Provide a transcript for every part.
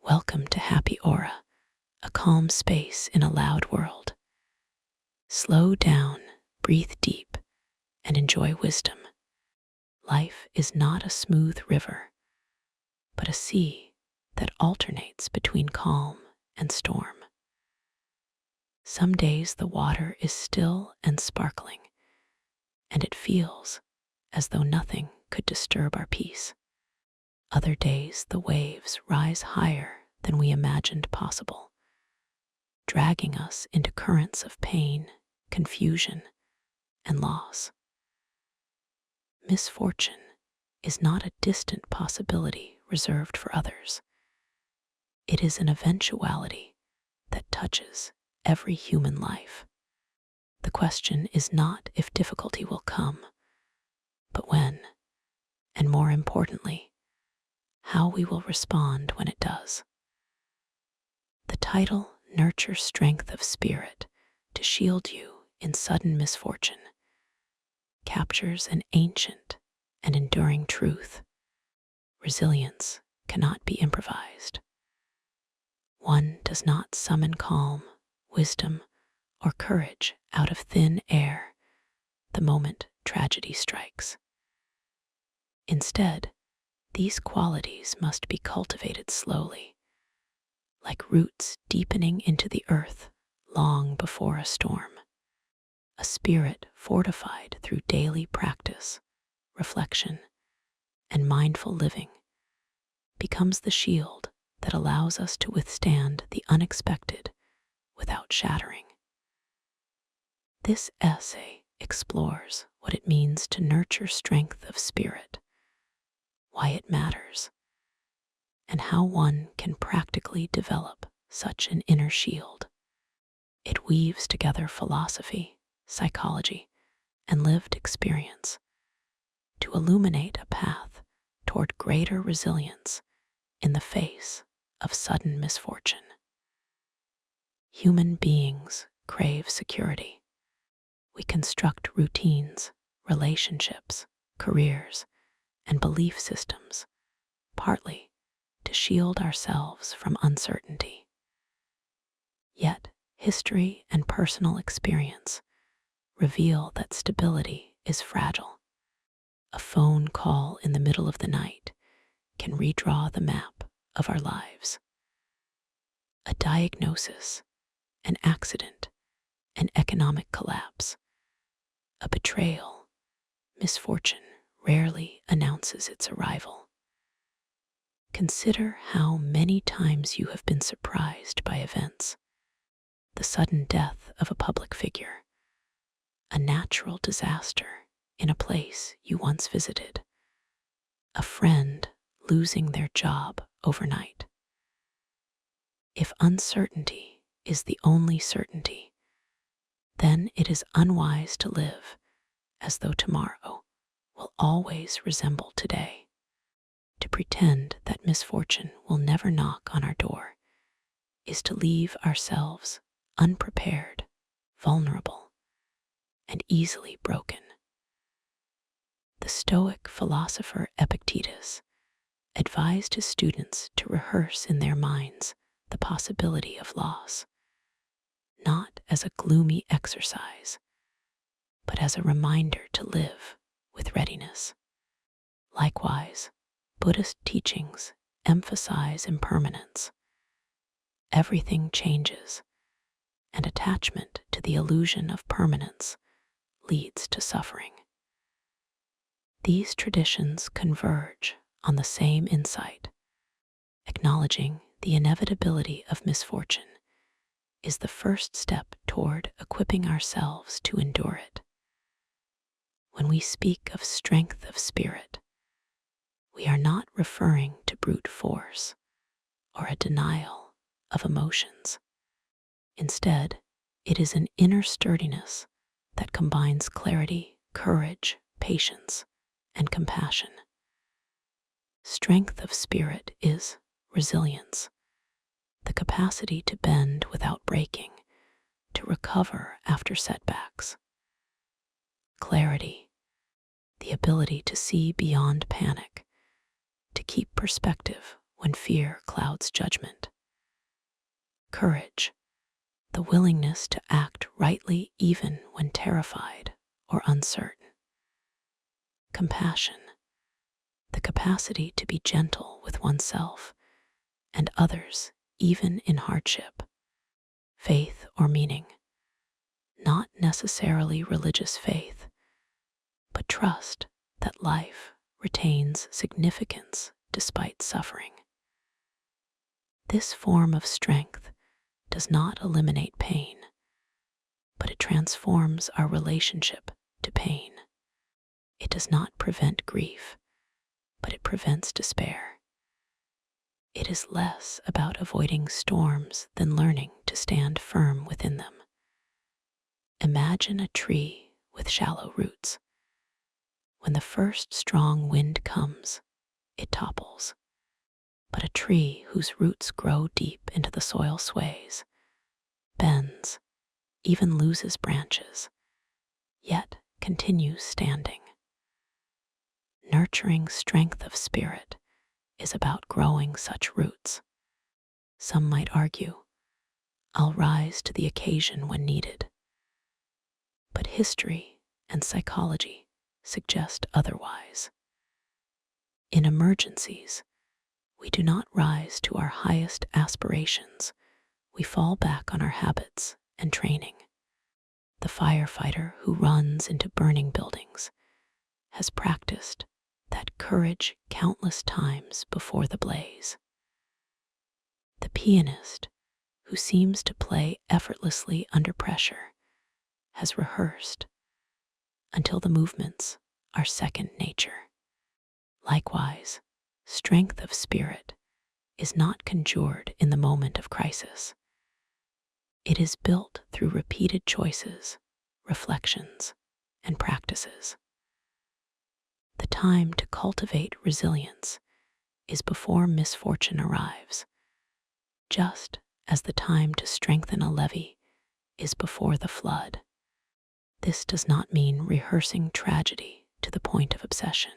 Welcome to Happy Aura, a calm space in a loud world. Slow down, breathe deep, and enjoy wisdom. Life is not a smooth river, but a sea that alternates between calm and storm. Some days the water is still and sparkling, and it feels as though nothing could disturb our peace. Other days the waves rise higher than we imagined possible, dragging us into currents of pain, confusion, and loss. Misfortune is not a distant possibility reserved for others. It is an eventuality that touches every human life. The question is not if difficulty will come, but when, and more importantly, how we will respond when it does. The title, Nurture Strength of Spirit to Shield You in Sudden Misfortune, captures an ancient and enduring truth. Resilience cannot be improvised. One does not summon calm, wisdom, or courage out of thin air the moment tragedy strikes. Instead, these qualities must be cultivated slowly, like roots deepening into the earth long before a storm. A spirit fortified through daily practice, reflection, and mindful living becomes the shield that allows us to withstand the unexpected without shattering. This essay explores what it means to nurture strength of spirit, why it matters, and how one can practically develop such an inner shield. It weaves together philosophy, psychology, and lived experience to illuminate a path toward greater resilience in the face of sudden misfortune. Human beings crave security. We construct routines, relationships, careers, and belief systems, partly to shield ourselves from uncertainty. Yet, history and personal experience reveal that stability is fragile. A phone call in the middle of the night can redraw the map of our lives. A diagnosis, an accident, an economic collapse, a betrayal, misfortune rarely announces its arrival. Consider how many times you have been surprised by events. The sudden death of a public figure, a natural disaster in a place you once visited, a friend losing their job overnight. If uncertainty is the only certainty, then it is unwise to live as though tomorrow will always resemble today. To pretend that misfortune will never knock on our door is to leave ourselves unprepared, vulnerable, and easily broken. The Stoic philosopher Epictetus advised his students to rehearse in their minds the possibility of loss, not as a gloomy exercise, but as a reminder to live with readiness. Likewise, Buddhist teachings emphasize impermanence. Everything changes, and attachment to the illusion of permanence leads to suffering. These traditions converge on the same insight. Acknowledging the inevitability of misfortune is the first step toward equipping ourselves to endure it. When we speak of strength of spirit, we are not referring to brute force or a denial of emotions. Instead, it is an inner sturdiness that combines clarity, courage, patience, and compassion. Strength of spirit is resilience, the capacity to bend without breaking, to recover after setbacks. Clarity, the ability to see beyond panic, to keep perspective when fear clouds judgment. Courage, the willingness to act rightly even when terrified or uncertain. Compassion, the capacity to be gentle with oneself and others even in hardship. Faith or meaning, not necessarily religious faith, but trust that life retains significance despite suffering. This form of strength does not eliminate pain, but it transforms our relationship to pain. It does not prevent grief, but it prevents despair. It is less about avoiding storms than learning to stand firm within them. Imagine a tree with shallow roots. When the first strong wind comes, it topples. But a tree whose roots grow deep into the soil sways, bends, even loses branches, yet continues standing. Nurturing strength of spirit is about growing such roots. Some might argue, I'll rise to the occasion when needed. But history and psychology suggest otherwise. In emergencies, we do not rise to our highest aspirations. We fall back on our habits and training. The firefighter who runs into burning buildings has practiced that courage countless times before the blaze. The pianist who seems to play effortlessly under pressure has rehearsed until the movements are second nature. Likewise, strength of spirit is not conjured in the moment of crisis. It is built through repeated choices, reflections, and practices. The time to cultivate resilience is before misfortune arrives, just as the time to strengthen a levee is before the flood. This does not mean rehearsing tragedy to the point of obsession,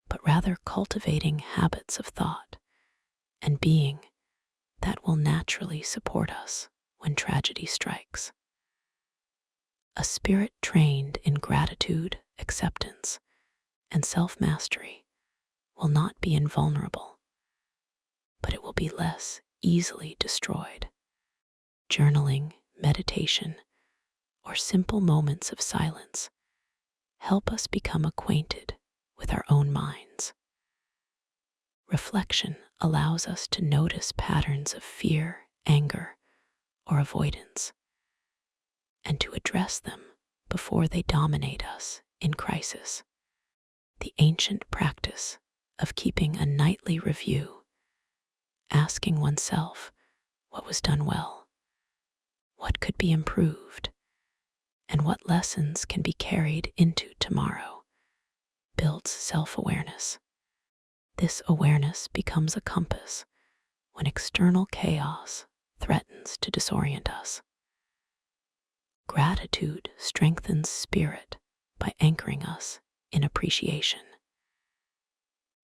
but rather cultivating habits of thought and being that will naturally support us when tragedy strikes. A spirit trained in gratitude, acceptance, and self-mastery will not be invulnerable, but it will be less easily destroyed. Journaling, meditation, or simple moments of silence help us become acquainted with our own minds. Reflection allows us to notice patterns of fear, anger, or avoidance, and to address them before they dominate us in crisis. The ancient practice of keeping a nightly review, asking oneself what was done well, what could be improved, and what lessons can be carried into tomorrow, builds self-awareness. This awareness becomes a compass when external chaos threatens to disorient us. Gratitude strengthens spirit by anchoring us in appreciation.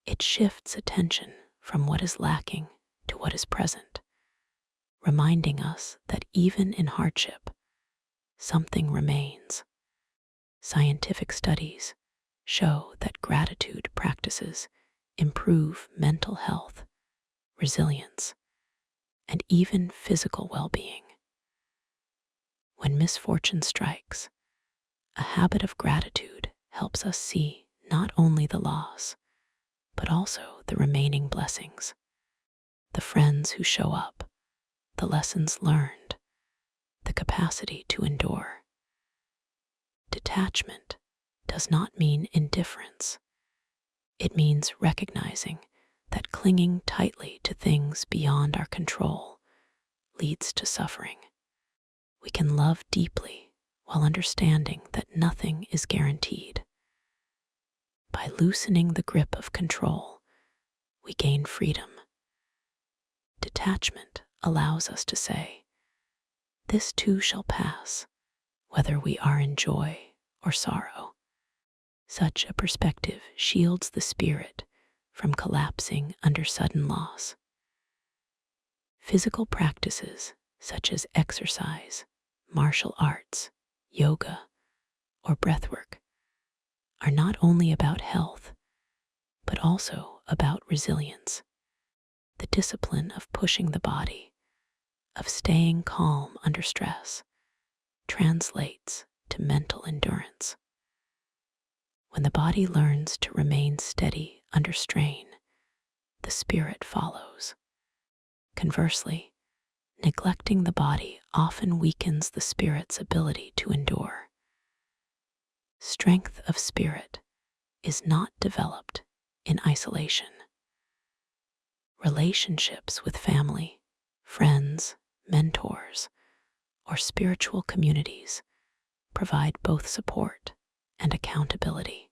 It shifts attention from what is lacking to what is present, reminding us that even in hardship, something remains. Scientific studies show that gratitude practices improve mental health, resilience, and even physical well-being. When misfortune strikes, a habit of gratitude helps us see not only the loss, but also the remaining blessings, the friends who show up, the lessons learned, the capacity to endure. Detachment does not mean indifference. It means recognizing that clinging tightly to things beyond our control leads to suffering. We can love deeply while understanding that nothing is guaranteed. By loosening the grip of control, we gain freedom. Detachment allows us to say, "This too shall pass," whether we are in joy or sorrow. Such a perspective shields the spirit from collapsing under sudden loss. Physical practices such as exercise, martial arts, yoga, or breathwork are not only about health, but also about resilience. The discipline of pushing the body, of staying calm under stress, translates to mental endurance. When the body learns to remain steady under strain, the spirit follows. Conversely, neglecting the body often weakens the spirit's ability to endure. Strength of spirit is not developed in isolation. Relationships with family, friends, mentors, or spiritual communities provide both support and accountability.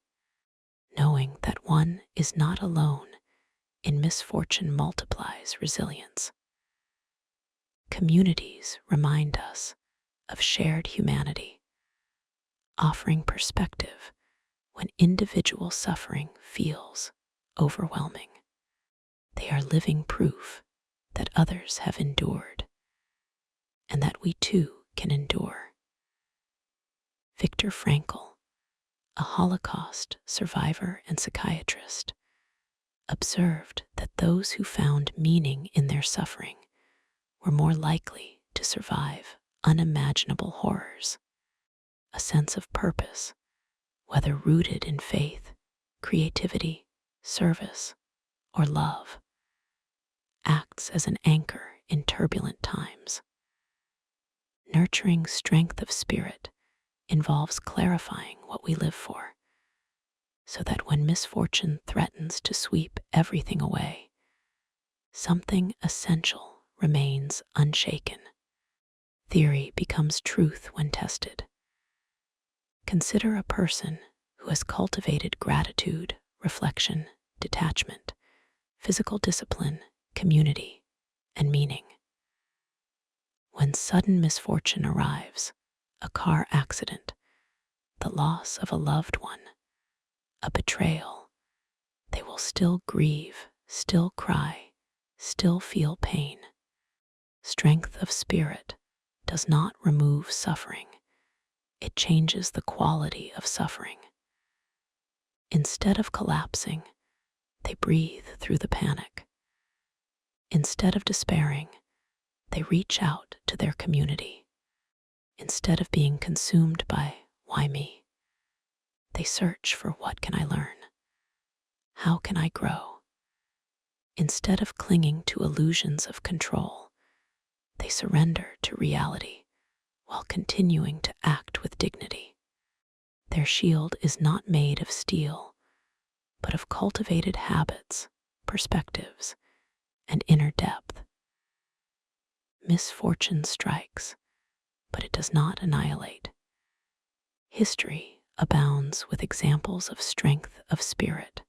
Knowing that one is not alone in misfortune multiplies resilience. Communities remind us of shared humanity, offering perspective when individual suffering feels overwhelming. They are living proof that others have endured and that we too can endure. Viktor Frankl, a Holocaust survivor and psychiatrist, observed that those who found meaning in their suffering were more likely to survive unimaginable horrors. A sense of purpose, whether rooted in faith, creativity, service, or love, acts as an anchor in turbulent times. Nurturing strength of spirit involves clarifying what we live for, so that when misfortune threatens to sweep everything away, something essential remains unshaken. Theory becomes truth when tested. Consider a person who has cultivated gratitude, reflection, detachment, physical discipline, community, and meaning. When sudden misfortune arrives, a car accident, the loss of a loved one, a betrayal, they will still grieve, still cry, still feel pain. Strength of spirit does not remove suffering. It changes the quality of suffering. Instead of collapsing, they breathe through the panic. Instead of despairing, they reach out to their community. Instead of being consumed by why me, they search for what can I learn? How can I grow? Instead of clinging to illusions of control, they surrender to reality while continuing to act with dignity. Their shield is not made of steel, but of cultivated habits, perspectives, and inner depth. Misfortune strikes, but it does not annihilate. History abounds with examples of strength of spirit.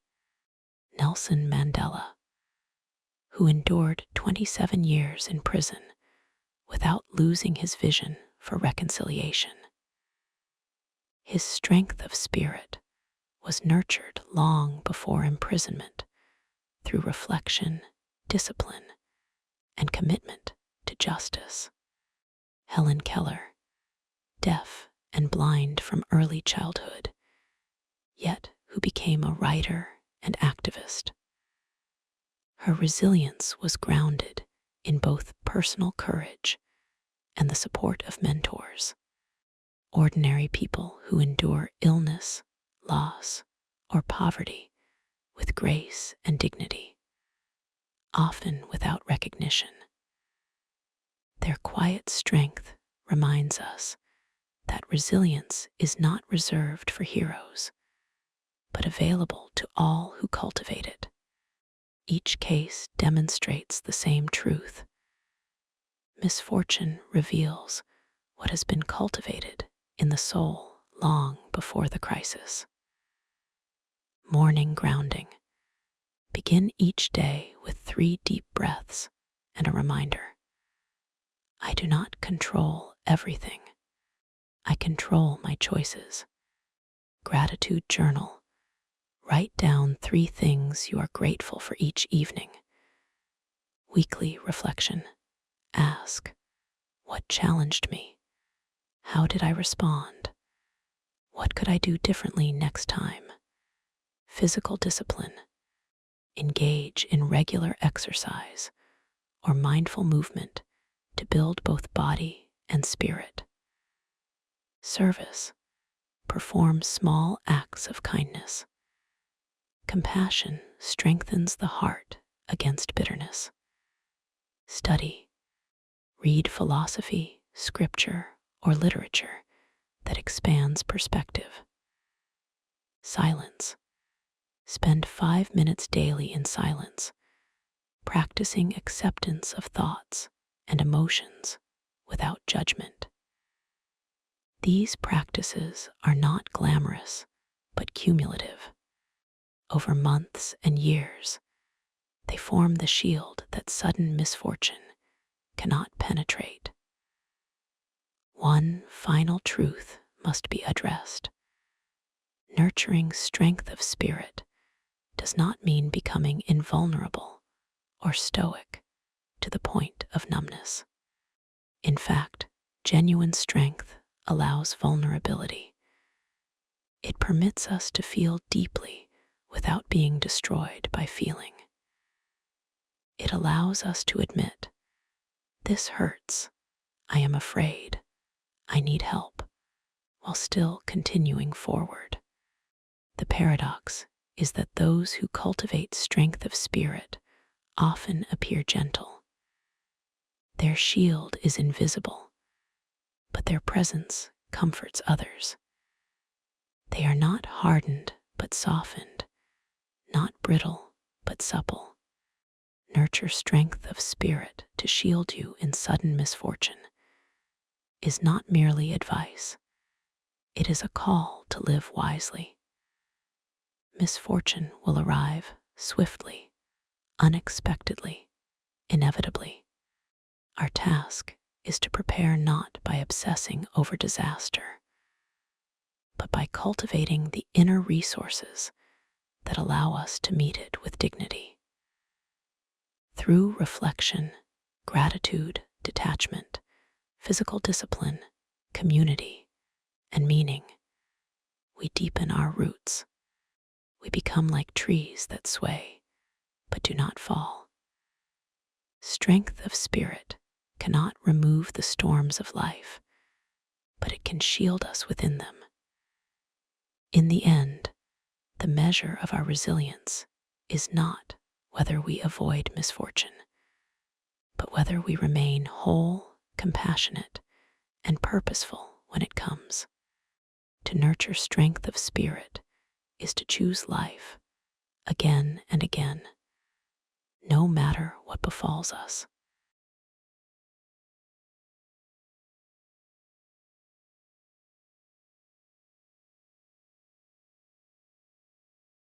Nelson Mandela, who endured 27 years in prison without losing his vision for reconciliation. His strength of spirit was nurtured long before imprisonment through reflection, discipline, and commitment to justice. Helen Keller, deaf and blind from early childhood, yet who became a writer and activist. Her resilience was grounded in both personal courage and the support of mentors. Ordinary people who endure illness, loss, or poverty with grace and dignity, often without recognition. Their quiet strength reminds us that resilience is not reserved for heroes, but available to all who cultivate it. Each case demonstrates the same truth. Misfortune reveals what has been cultivated in the soul long before the crisis. Morning grounding. Begin each day with 3 deep breaths and a reminder. I do not control everything. I control my choices. Gratitude journal. Write down 3 things you are grateful for each evening. Weekly reflection. Ask, what challenged me? How did I respond? What could I do differently next time? Physical discipline. Engage in regular exercise or mindful movement to build both body and spirit. Service. Perform small acts of kindness. Compassion strengthens the heart against bitterness. Study. Read philosophy, scripture, or literature that expands perspective. Silence. Spend 5 minutes daily in silence, practicing acceptance of thoughts and emotions without judgment. These practices are not glamorous, but cumulative. Over months and years, they form the shield that sudden misfortune cannot penetrate. One final truth must be addressed. Nurturing strength of spirit does not mean becoming invulnerable or stoic to the point of numbness. In fact, genuine strength allows vulnerability. It permits us to feel deeply without being destroyed by feeling. It allows us to admit, this hurts, I am afraid, I need help, while still continuing forward. The paradox is that those who cultivate strength of spirit often appear gentle. Their shield is invisible, but their presence comforts others. They are not hardened but softened, not brittle but supple. Nurture strength of spirit to shield you in sudden misfortune is not merely advice. It is a call to live wisely. Misfortune will arrive swiftly, unexpectedly, inevitably. Our task is to prepare not by obsessing over disaster, but by cultivating the inner resources that allow us to meet it with dignity. Through reflection, gratitude, detachment, physical discipline, community, and meaning, we deepen our roots. We become like trees that sway, but do not fall. Strength of spirit cannot remove the storms of life, but it can shield us within them. In the end, the measure of our resilience is not whether we avoid misfortune, but whether we remain whole, compassionate, and purposeful when it comes. To nurture strength of spirit is to choose life again and again, no matter what befalls us.